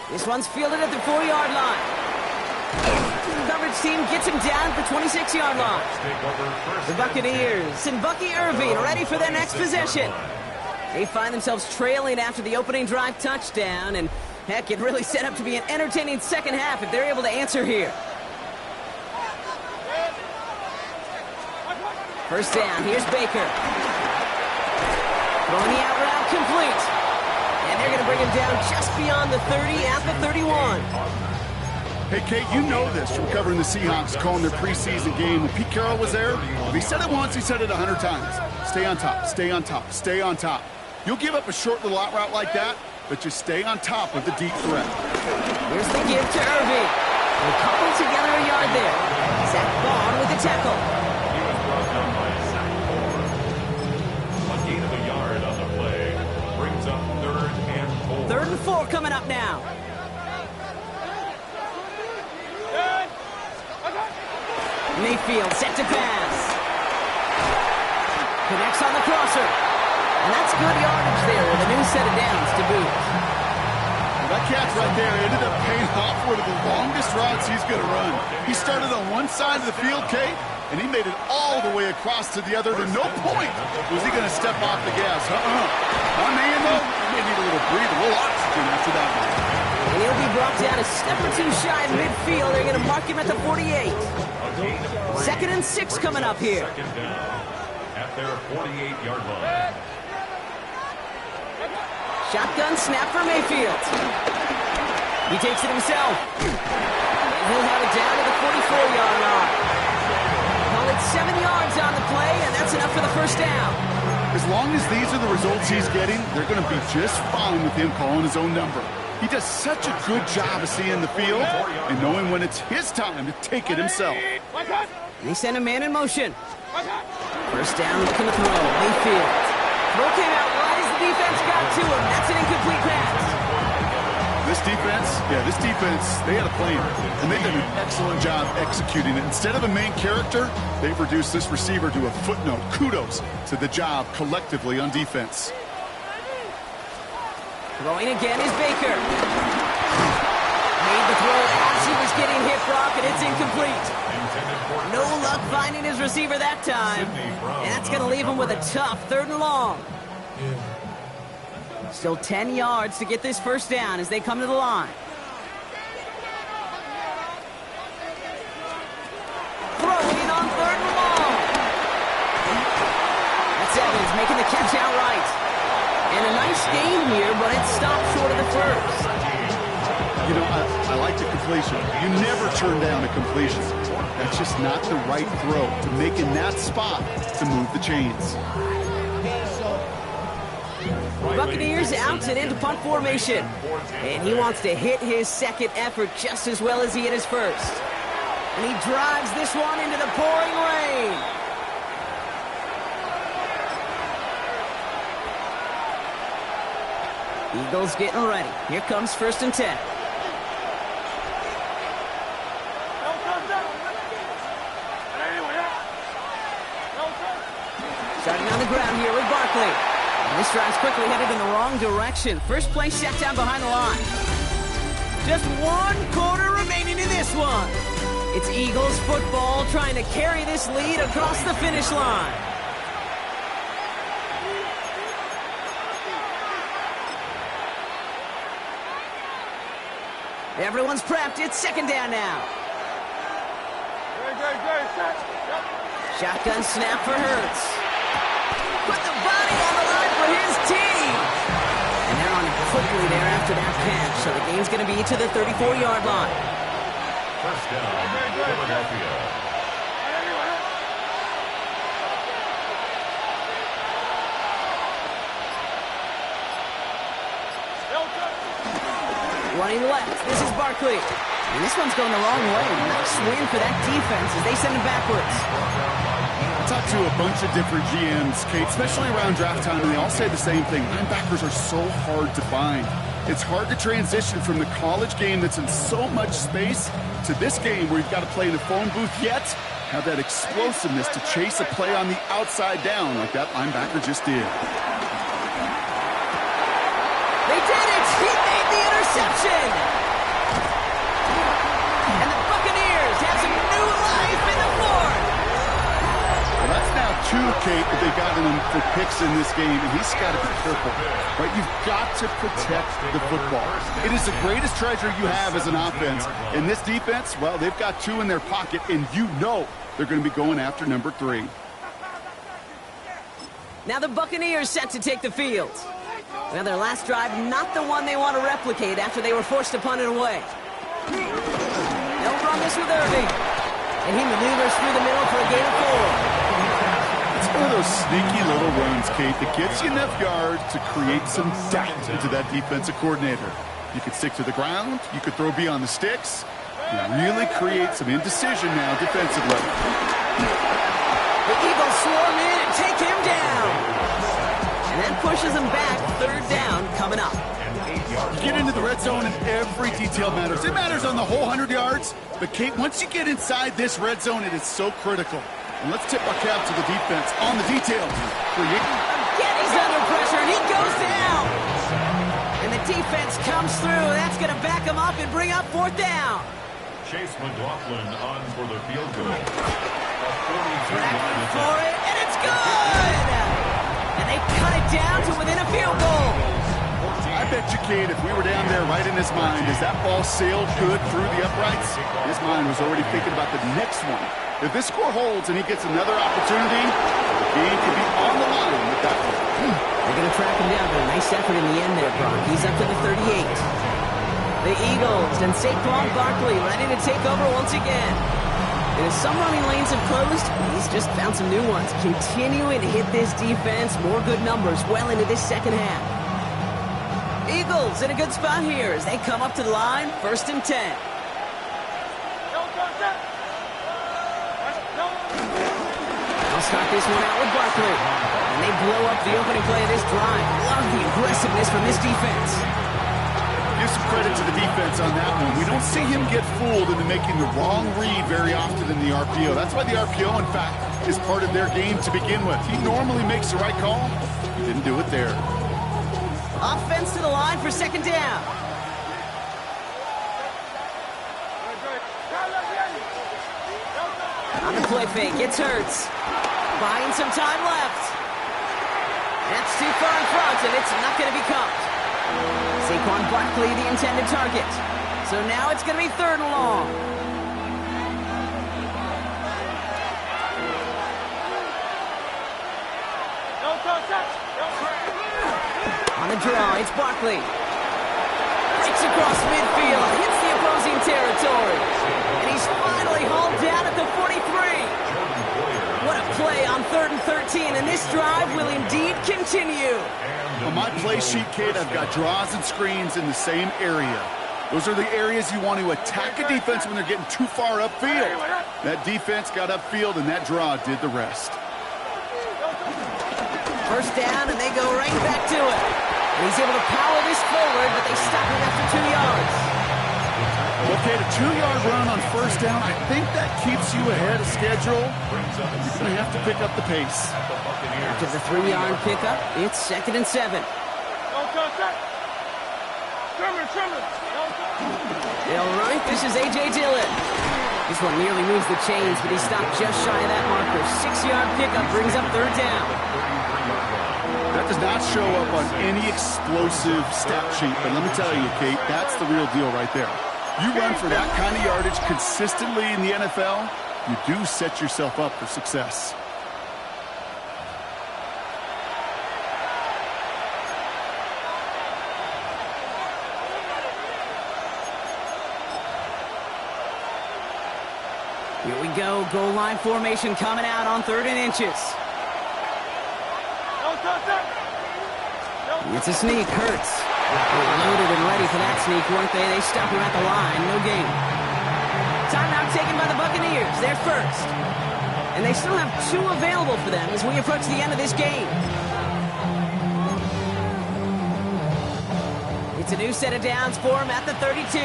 This one's fielded at the 4-yard line. Coverage team gets him down at the 26-yard line. The Buccaneers and Bucky Irving ready for their next possession. They find themselves trailing after the opening drive touchdown, and heck, it really set up to be an entertaining second half if they're able to answer here. First down, here's Baker. Throwing the out route complete. And they're going to bring him down just beyond the 30 at the 31.
Hey, Kate, you know this from covering the Seahawks, calling their preseason game. When Pete Carroll was there, if he said it once, he said it 100 times. Stay on top, stay on top, stay on top. You'll give up a short little out route like that, but just stay on top of the deep threat.
Here's the give to Irving. They couple together a yard there. Zach Bond with the tackle.
He was brought down by Zach Bond. A gain of a yard on the play brings up 3rd and 4.
3rd and 4 coming up now. Mayfield set to pass. Connects on the crosser. And that's good yardage there with a new set of downs to boot.
That catch right there ended up paying off one of the longest routes he's going to run. He started on one side of the field, Kate, and he made it all the way across to the other. To no point was he going to step off the gas. On the end, though, he may need a little breather, a little oxygen after that one.
And he'll be brought down a step or two shy in midfield. They're going to mark him at the 48. 2nd and 6 coming up here.
Second down at their 48-yard line.
Shotgun snap for Mayfield. He takes it himself. And he'll have it down to the 44-yard line. Call it 7 yards on the play, and that's enough for the first down.
As long as these are the results he's getting, they're going to be just fine with him calling his own number. He does such a good job of seeing the field and knowing when it's his time to take it himself.
They send a man in motion. First down, looking to throw. Mayfield. Throw came out wide as the defense got to him. That's an incomplete pass.
This defense, they had a plan, and they've done an excellent job executing it. Instead of a main character, they've reduced this receiver to a footnote. Kudos to the job collectively on defense.
Throwing again is Baker. Made the throw as he was getting hit, Brock, and it's incomplete. No luck finding his receiver that time. And that's going to leave him with a tough 3rd and long. Still 10 yards to get this first down as they come to the line. Throwing on 3rd and long. catch outright. And a nice gain here, but it stopped short of the first.
You know, I like the completion. You never turn down a completion. That's just not the right throw to make in that spot to move the chains.
Buccaneers out and into punt formation. And he wants to hit his second effort just as well as he hit his first. And he drives this one into the pouring rain. Eagles getting ready. Here comes 1st and 10. Starting on the ground here with Barkley. And this drive's quickly headed in the wrong direction. First play set down behind the line. Just 1 quarter remaining in this one. It's Eagles football trying to carry this lead across the finish line. Everyone's prepped. It's 2nd down now. Shotgun snap for Hurts. Put the body on the line for his team. And they're on quickly there after that catch. So the game's going to be to the 34-yard line.
1st down, Philadelphia.
Running left. This is Barkley. And this one's going the wrong way. Nice win for that defense as they send him backwards.
I talked to a bunch of different GMs, Kate, especially around draft time, and they all say the same thing. Linebackers are so hard to find. It's hard to transition from the college game that's in so much space to this game where you've got to play in a phone booth, yet have that explosiveness to chase a play on the outside down like that linebacker just did.
They did it! He made the interception! And the Buccaneers have some new life in the 4th!
Well, that's now 2, Kate, that they've gotten him for picks in this game, and he's got to be careful. Right? You've got to protect the football. It is the greatest treasure you have as an offense. In this defense, well, they've got 2 in their pocket, and you know they're going to be going after number 3.
Now the Buccaneers set to take the field. Well, their last drive, not the one they want to replicate after they were forced to punt it away. They'll run this with Irving. And he maneuvers through the middle for a gain of 4.
It's one of those sneaky little runs, Kate, that gets you enough yards to create some doubt into that defensive coordinator. You could stick to the ground. You could throw beyond the sticks. You really create some indecision now defensively.
The Eagles swarm in and take him down. And that pushes them back. 3rd down coming up.
You get into the red zone and every detail matters. It matters on the whole 100 yards. But, Kate, once you get inside this red zone, it is so critical. And let's tip our cap to the defense on the details.
Again, he's under pressure, and he goes down. And the defense comes through. That's going to back him up and bring up 4th down.
Chase McLaughlin on for the field goal.
Tracking for it, and it's good! And they cut it down to within a field goal.
I bet you, Kate, if we were down there right in his mind, as that ball sailed good through the uprights, his mind was already thinking about the next one. If this score holds and he gets another opportunity, the game could be on the line with that one.
They're going to track him down, but a nice effort in the end there, Brock. He's up to the 38. The Eagles and Saquon Barkley ready to take over once again. And as some running lanes have closed, he's just found some new ones. Continuing to hit this defense, more good numbers well into this 2nd half. Eagles in a good spot here as they come up to the line, 1st and 10. I'll start this one out with Barkley. And they blow up the opening play of this drive. Love the aggressiveness from this defense.
Give some credit to the defense on that one. We don't see him get fooled into making the wrong read very often in the RPO. That's why the RPO, in fact, is part of their game to begin with. He normally makes the right call. He didn't do it there.
Offense to the line for 2nd down. On the play fake, it's Hurts. Buying some time left. That's too far in front, and it's not going to be caught. Saquon Barkley, the intended target. So now it's going to be 3rd and long.
No touch.
now. It's Barkley. Breaks across midfield. Hits the opposing territory. And he's finally hauled down at the 43. What a play on 3rd and 13. And this drive will indeed continue.
On my play sheet, Kate, I've got draws and screens in the same area. Those are the areas you want to attack a defense when they're getting too far upfield. That defense got upfield, and that draw did the rest.
First down, and they go right back to it. And he's able to power this forward, but they stop him after 2 yards.
Okay, a 2-yard run on first down. I think that keeps you ahead of schedule. You're going to have to pick up the pace.
After the 3-yard pickup, it's 2nd and 7. All right, this is A.J. Dillon. This one nearly moves the chains, but he stopped just shy of that marker. 6-yard pickup brings up 3rd down.
That does not show up on any explosive stat sheet, but let me tell you, Kate, that's the real deal right there. You run for that kind of yardage consistently in the NFL, you do set yourself up for success.
Here we go, goal line formation coming out on 3rd and inches. It's a sneak, Hurts. Loaded and ready for that sneak, weren't they? They stop him at the line, no gain. Timeout taken by the Buccaneers, they're first. And they still have 2 available for them as we approach the end of this game. It's a new set of downs for him at the 32.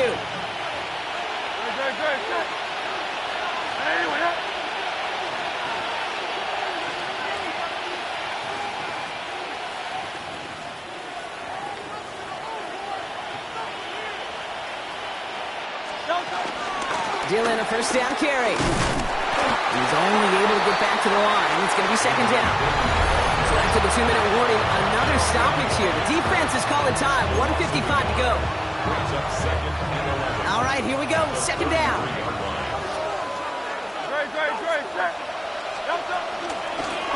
Dillon, a first down carry. He's only able to get back to the line. It's going to be 2nd down. So after the 2-minute warning, another stoppage here. The defense is calling time. 1:55 to go. All right, here we go. 2nd down.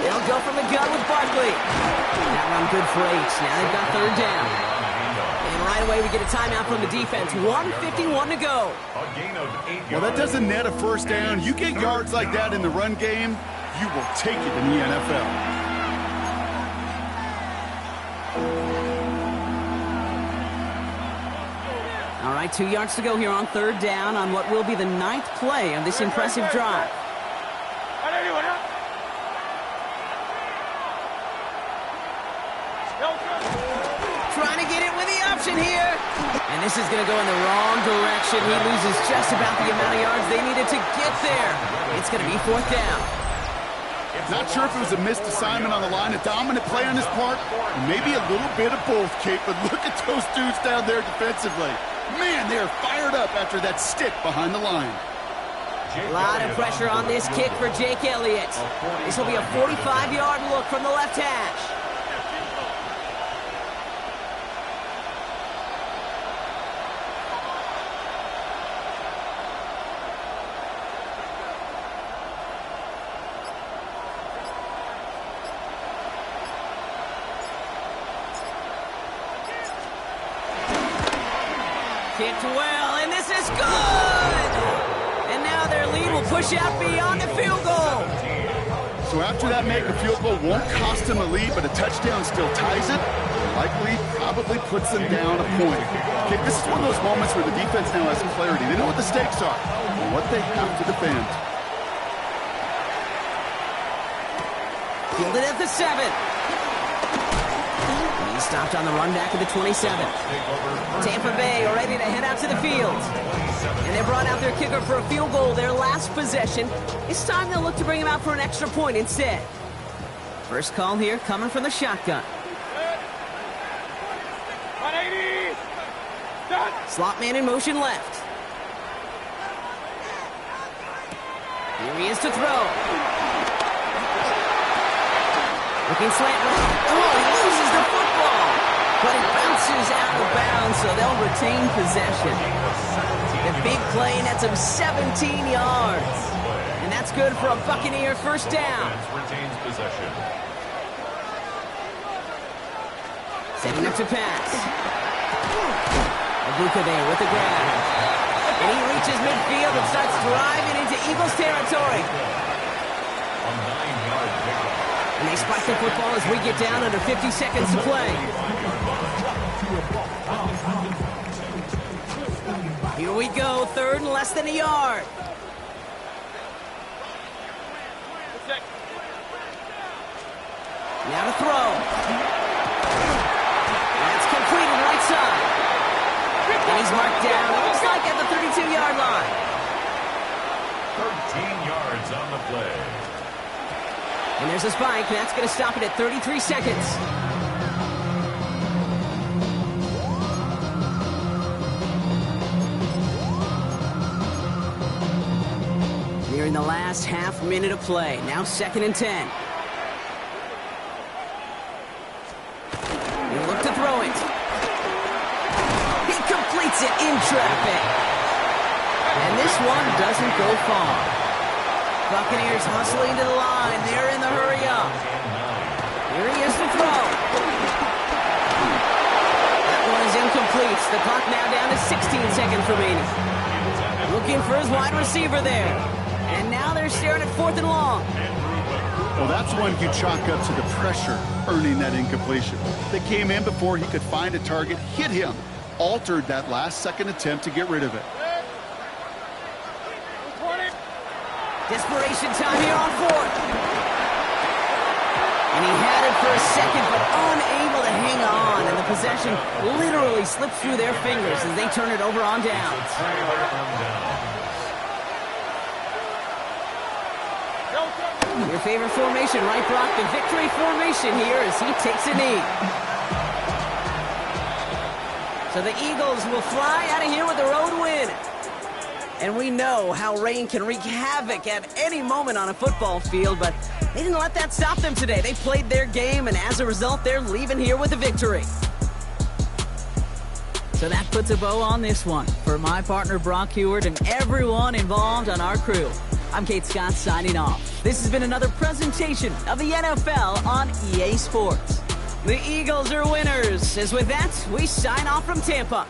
They'll go from the gun with Barkley. That run good for 8. Now they've got 3rd down. And right away, we get a timeout from the defense. 1:51 to go.
Well, that doesn't net a first down. You get yards like that in the run game, you will take it in the NFL.
All right, 2 yards to go here on 3rd down on what will be the 9th play of this impressive drive. Trying to get it with the option here. And this is going to go in the wrong direction. He loses just about the amount of yards they needed to get there. It's going to be 4th down.
Not sure if it was a missed assignment on the line, a dominant play on his part, or maybe a little bit of both, Kate, but look at those dudes down there defensively. Man, they are fired up after that stick behind the line.
A lot of pressure on this kick for Jake Elliott. This will be a 45-yard look from the left hash. Kicked well, and this is good! And now their lead will push out beyond the field goal.
So after that make, a field goal won't cost them a lead, but a touchdown still ties it. Likely, probably puts them down a point. Okay, this is one of those moments where the defense now has clarity. They know what the stakes are and what they have to defend.
Fielded at the 7. He stopped on the run back of the 27. Tampa Bay are ready to head out to the field. And they brought out their kicker for a field goal their last possession. This time they'll look to bring him out for an extra point instead. First call here coming from the shotgun. Slot man in motion left. Here he is to throw. Looking slant right. Oh, he loses the football. But it bounces out of bounds, so they'll retain possession. The big play nets him 17 yards. And that's good for a Buccaneer first down. Setting up to pass. Abuka there with the grab. And he reaches midfield and starts driving into Eagles territory. And they spike the football as we get down under 50 seconds to play. Here we go, third and less than a yard. Now to throw. That's completed right side. And he's marked down, it looks like at the 32-yard line.
13 yards on the play.
And there's a spike. That's going to stop it at 33 seconds. Nearing the last half minute of play. Now 2nd and 10. They look to throw it. He completes it in traffic. And this one doesn't go far. Buccaneers hustling to the line. They're in the hurry up. Here he is to throw. That one is incomplete. The clock now down to 16 seconds remaining. Looking for his wide receiver there. And now they're staring at 4th and long.
Well, that's one you chalk up to the pressure earning that incompletion. They came in before he could find a target, hit him, altered that last-second attempt to get rid of it.
Desperation time here on 4th. And he had it for a second, but unable to hang on. And the possession literally slips through their fingers as they turn it over on downs. Your favorite formation, right, Brock? The victory formation here as he takes a knee. So the Eagles will fly out of here with a road win. And we know how rain can wreak havoc at any moment on a football field, but they didn't let that stop them today. They played their game, and as a result, they're leaving here with a victory.
So that puts a bow on this one. For my partner, Brock Heward, and everyone involved on our crew, I'm Kate Scott signing off. This has been another presentation of the NFL on EA Sports.
The Eagles are winners. As with that, we sign off from Tampa.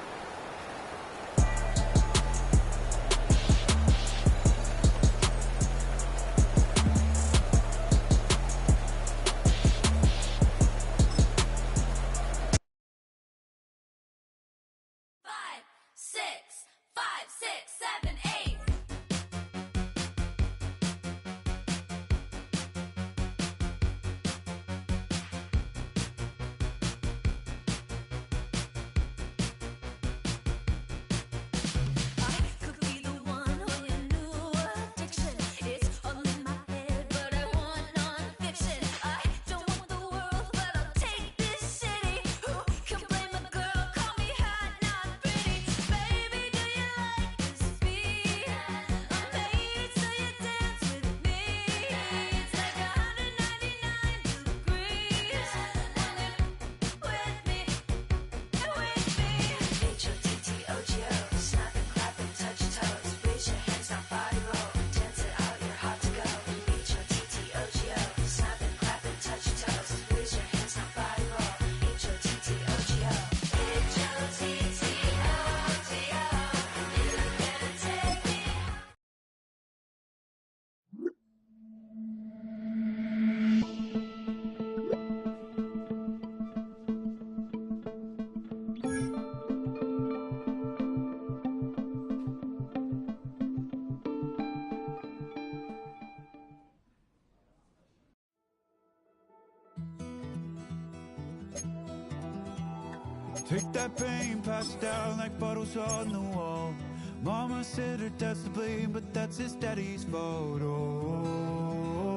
Take that pain, pass it down like bottles on the wall. Mama said her dad's to blame, but that's his daddy's fault. Oh,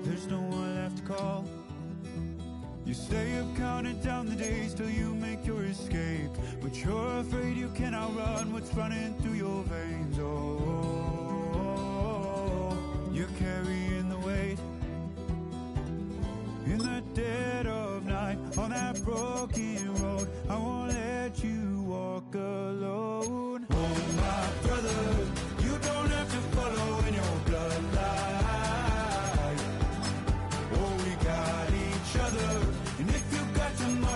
there's no one left to call. You stay up counting down the days till you make your escape, but you're afraid you cannot run what's running through your veins. Oh, you're carrying the weight in the dead of night on that broken road. I won't let you walk alone. Oh my brother, you don't have to follow in your bloodline. Oh, we got each other, and if you got tomorrow,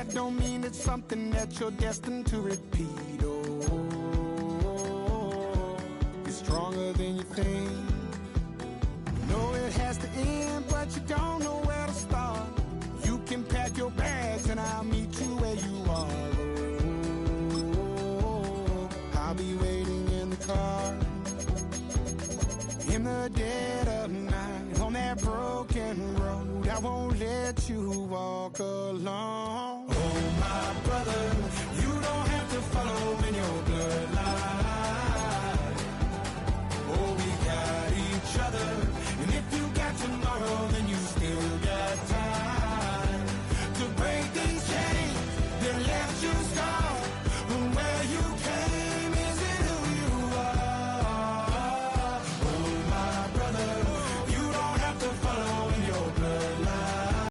that don't mean it's something that you're destined to repeat. Oh, you're stronger than you think. You know it has to end, but you don't know where to start. You can pack your bags and I'll meet you where you are. Oh, I'll be waiting in the car. In the dead of night, on that broken road, I won't let you walk alone.